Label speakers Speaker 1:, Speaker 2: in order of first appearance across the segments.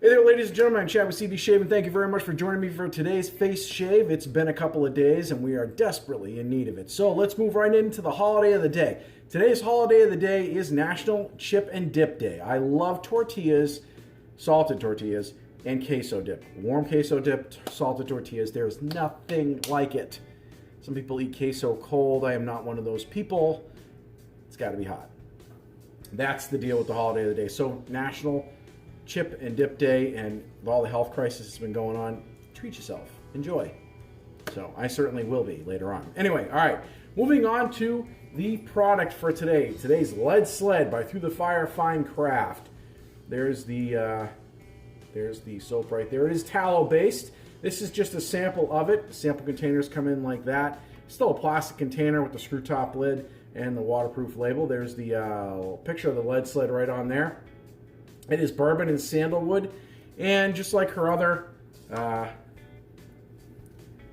Speaker 1: Hey there, ladies and gentlemen, I'm Chad with CB Shave, and thank you very much for joining me for today's face shave. It's been a couple of days, and we are desperately in need of it. So let's move right into the holiday of the day. Today's holiday of the day is National Chip and Dip Day. I love tortillas, salted tortillas, and queso dip. Warm queso dip, salted tortillas, there's nothing like it. Some people eat queso cold. I am not one of those people. It's got to be hot. That's the deal with the holiday of the day. So National Chip and Dip Day, and with all the health crisis that's been going on, treat yourself. Enjoy. So I certainly will be later on. Anyway, all right. Moving on to the product for today. Today's Lead Sled by Through the Fire Fine Craft. There's the soap right there. It is tallow based. This is just a sample of it. Sample containers come in like that. Still a plastic container with the screw top lid and the waterproof label. There's the picture of the Lead Sled right on there. It is Bourbon and Sandalwood, and just like her other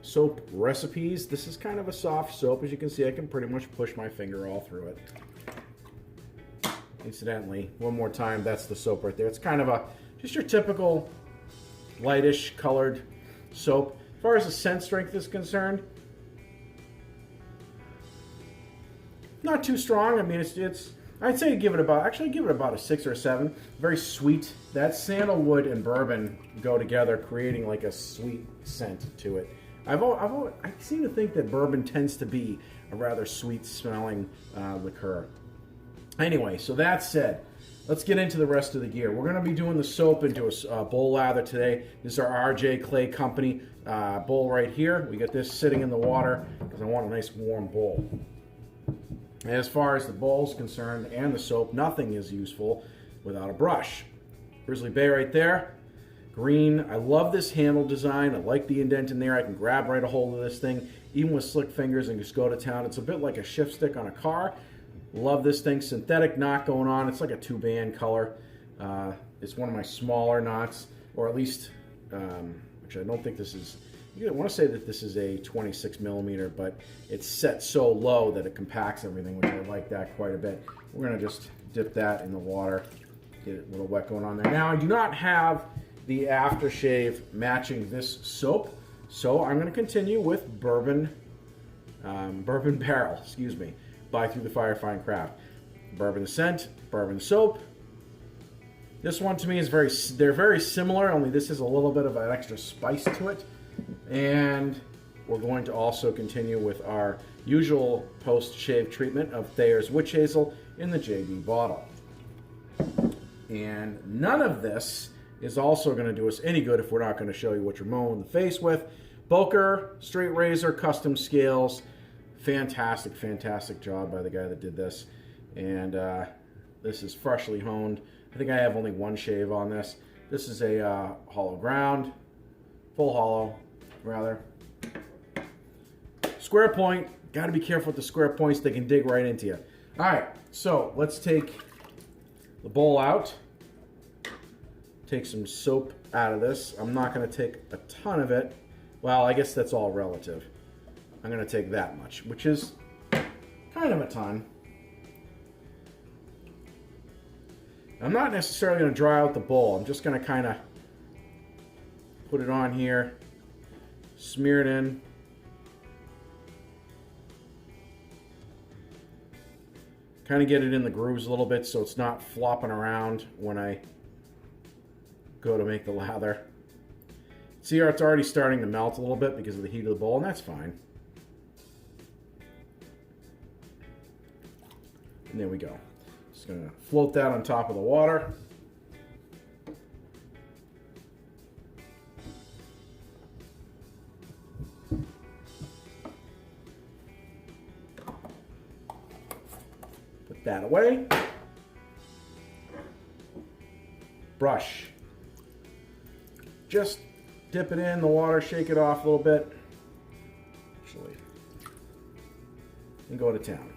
Speaker 1: soap recipes, this is kind of a soft soap. As you can see, I can pretty much push my finger all through it. Incidentally, one more time, that's the soap right there. It's kind of just your typical lightish colored soap. As far as the scent strength is concerned, not too strong. I mean, I'd say give it about a 6 or a 7. Very sweet. That sandalwood and bourbon go together, creating like a sweet scent to it. I seem to think that bourbon tends to be a rather sweet smelling liqueur. Anyway, so that said, let's get into the rest of the gear. We're going to be doing the soap into a bowl lather today. This is our RJ Clay Company bowl right here. We got this sitting in the water because I want a nice warm bowl. As far as the bowl is concerned and the soap, nothing is useful without a brush. Grizzly Bay right there. Green. I love this handle design. I like the indent in there. I can grab right a hold of this thing, even with slick fingers, and just go to town. It's a bit like a shift stick on a car. Love this thing. Synthetic knot going on. It's like a 2-band color. It's one of my smaller knots, or at least, actually, I don't think this is. I want to say that this is a 26 millimeter, but it's set so low that it compacts everything, which I like that quite a bit. We're going to just dip that in the water, get it a little wet going on there. Now, I do not have the aftershave matching this soap, so I'm going to continue with Bourbon Barrel, by Through the Fire Fine Craft. Bourbon scent, bourbon soap. This one to me is they're very similar, only this is a little bit of an extra spice to it. And we're going to also continue with our usual post-shave treatment of Thayer's Witch Hazel in the JB bottle. And none of this is also going to do us any good if we're not going to show you what you're mowing the face with. Boker, straight razor, custom scales. Fantastic, fantastic job by the guy that did this. And this is freshly honed. I think I have only one shave on this. This is a hollow ground, full hollow. Rather. Square point. Got to be careful with the square points. They can dig right into you. All right. So let's take the bowl out. Take some soap out of this. I'm not going to take a ton of it. Well, I guess that's all relative. I'm going to take that much, which is kind of a ton. I'm not necessarily going to dry out the bowl. I'm just going to kind of put it on here. Smear it in. Kind of get it in the grooves a little bit so it's not flopping around when I go to make the lather. See how it's already starting to melt a little bit because of the heat of the bowl, and that's fine. And there we go. Just going to float that on top of the water. That away. Brush. Just dip it in the water, shake it off a little bit. Actually. And go to town.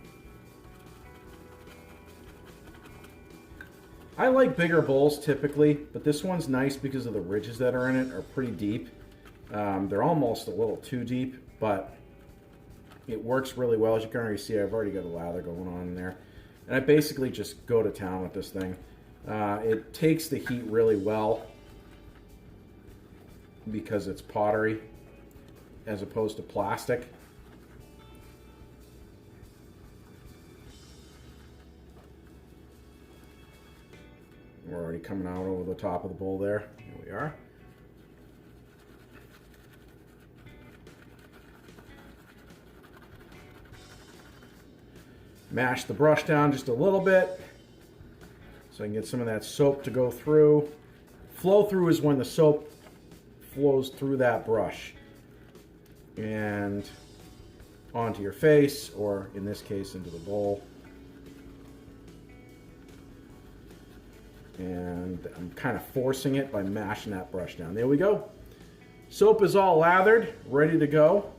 Speaker 1: I like bigger bowls typically, but this one's nice because of the ridges that are in it are pretty deep. They're almost a little too deep, but it works really well. As you can already see, I've already got a lather going on in there. And I basically just go to town with this thing. It takes the heat really well. because it's pottery as opposed to plastic. We're already coming out over the top of the bowl there. Here we are. Mash the brush down just a little bit so I can get some of that soap to go through. Flow through is when the soap flows through that brush and onto your face, or in this case into the bowl. And I'm kind of forcing it by mashing that brush down. There we go. Soap is all lathered, ready to go.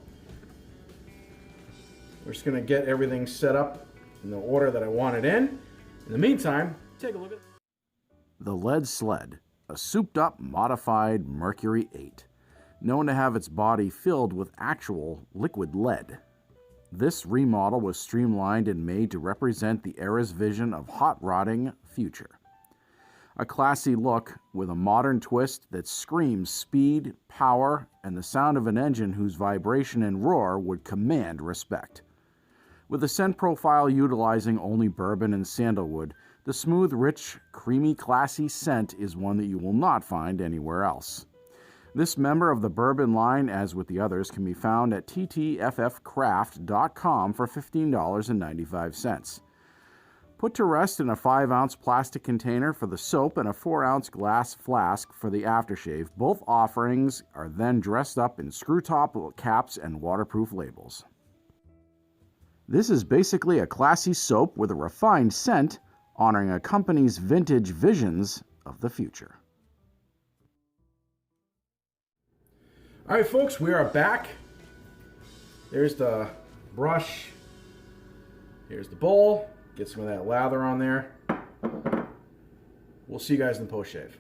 Speaker 1: We're just going to get everything set up in the order that I want it in. In the meantime, take a look at the Lead Sled, a souped-up modified Mercury 8, known to have its body filled with actual liquid lead. This remodel was streamlined and made to represent the era's vision of hot-rodding future. A classy look with a modern twist that screams speed, power, and the sound of an engine whose vibration and roar would command respect. With a scent profile utilizing only bourbon and sandalwood, the smooth, rich, creamy, classy scent is one that you will not find anywhere else. This member of the bourbon line, as with the others, can be found at TTFFcraft.com for $15.95. Put to rest in a 5-ounce plastic container for the soap and a 4-ounce glass flask for the aftershave. Both offerings are then dressed up in screw-top caps and waterproof labels. This is basically a classy soap with a refined scent, honoring a company's vintage visions of the future. All right, folks, we are back. There's the brush. Here's the bowl. Get some of that lather on there. We'll see you guys in the post shave.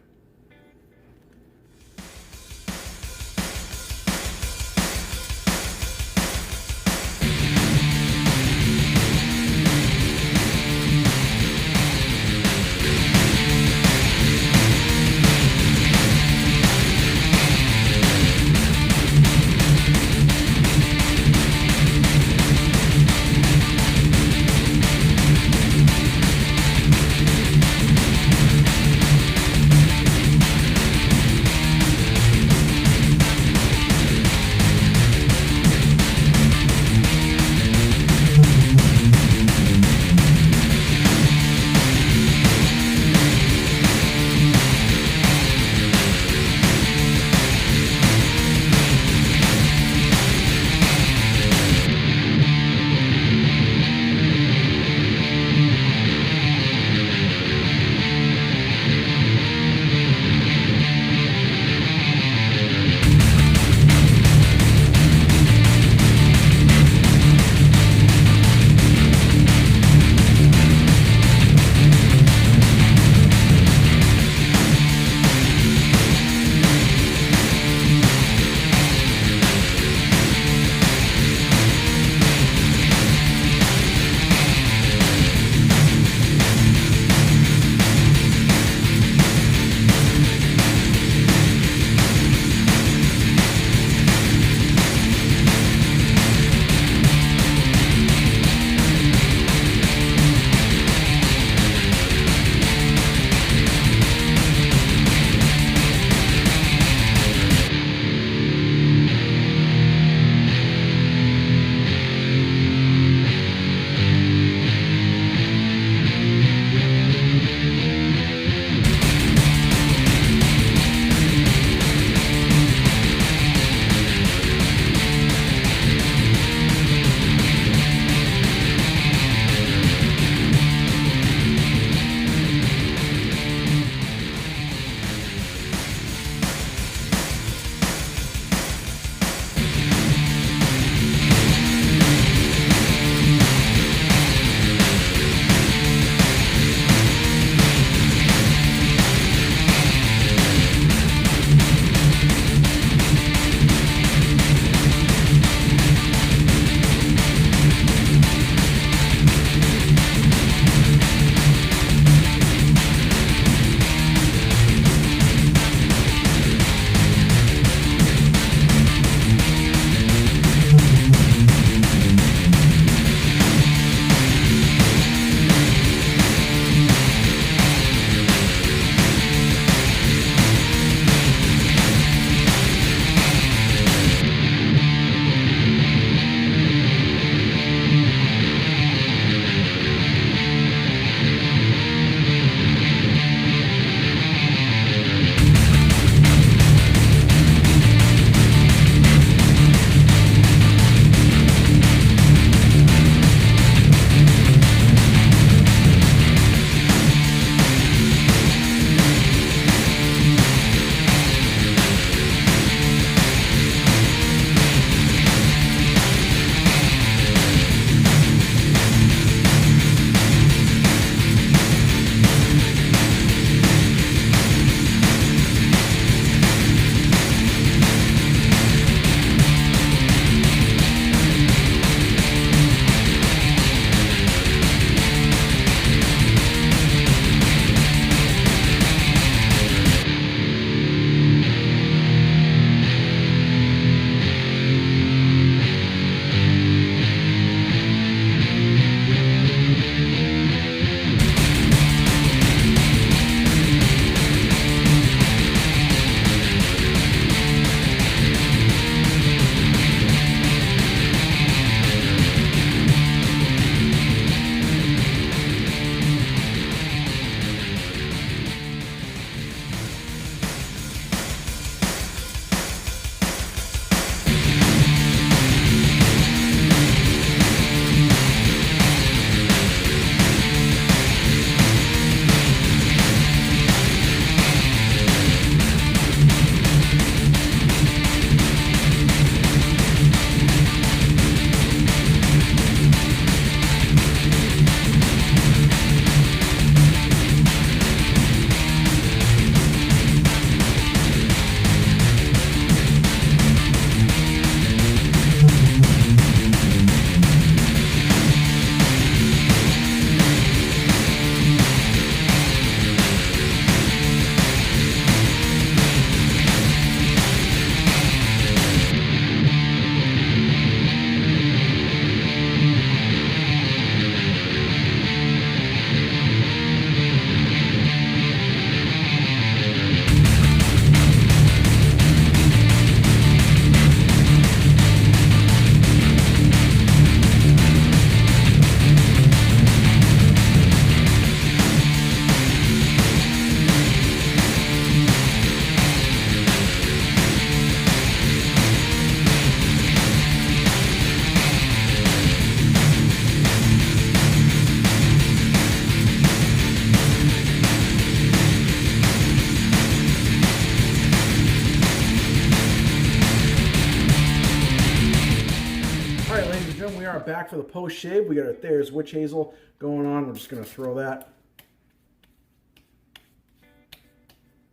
Speaker 1: gentlemen, we are back for the post shave. We got our Thayer's Witch Hazel going on. We're just going to throw that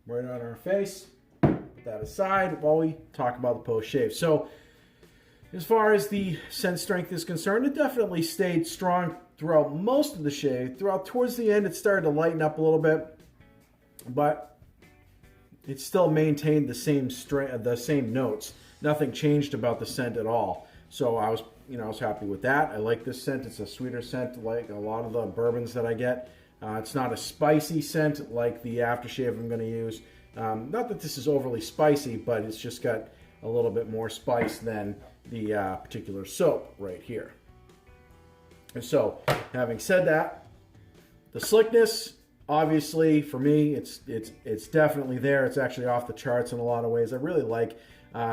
Speaker 1: right on our face. Put that aside while we talk about the post shave. So, as far as the scent strength is concerned, it definitely stayed strong throughout most of the shave. Towards the end, it started to lighten up a little bit, but it still maintained the same notes. Nothing changed about the scent at all. So I was happy with that. I like this scent. It's a sweeter scent, like a lot of the bourbons that I get. It's not a spicy scent like the aftershave I'm going to use. Not that this is overly spicy, but it's just got a little bit more spice than the particular soap right here. And so, having said that, the slickness, obviously, for me, it's definitely there. It's actually off the charts in a lot of ways. I really like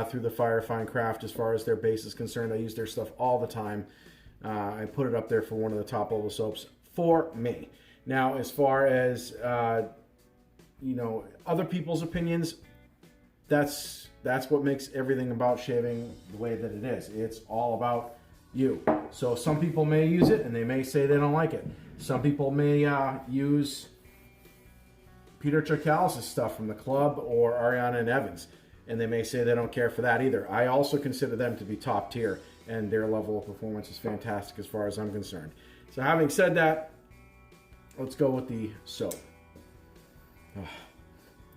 Speaker 1: through the Fire Fine Craft as far as their base is concerned. I use their stuff all the time. I put it up there for one of the top level soaps for me. Now, as far as other people's opinions, that's what makes everything about shaving the way that it is. It's all about you. So some people may use it and they may say they don't like it. Some people may use Peter Chakalis' stuff from the club or Ariana and Evans, and they may say they don't care for that either. I also consider them to be top tier, and their level of performance is fantastic as far as I'm concerned. So having said that, let's go with the soap.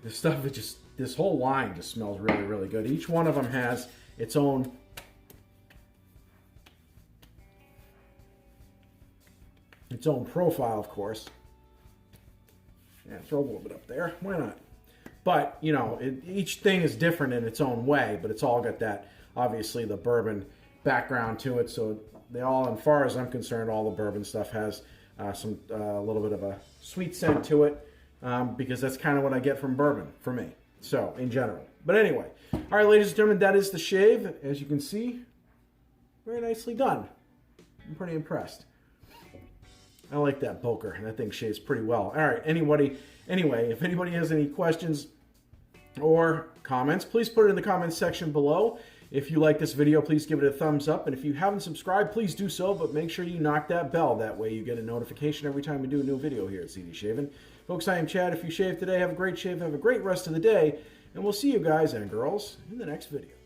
Speaker 1: This stuff, this whole line just smells really, really good. Each one of them has its own profile, of course. Yeah, throw a little bit up there. Why not? But, each thing is different in its own way, but it's all got that, obviously, the bourbon background to it. So they all, as far as I'm concerned, all the bourbon stuff has a little bit of a sweet scent to it, because that's kind of what I get from bourbon for me. So, in general. But anyway, all right, ladies and gentlemen, that is the shave. As you can see, very nicely done. I'm pretty impressed. I like that poker, and that thing shaves pretty well. All right, anyway, if anybody has any questions or comments, please put it in the comments section below. If you like this video, please give it a thumbs up. And if you haven't subscribed, please do so, but make sure you knock that bell. That way you get a notification every time we do a new video here at CD Shaving. Folks, I am Chad. If you shave today, have a great shave, have a great rest of the day, and we'll see you guys and girls in the next video.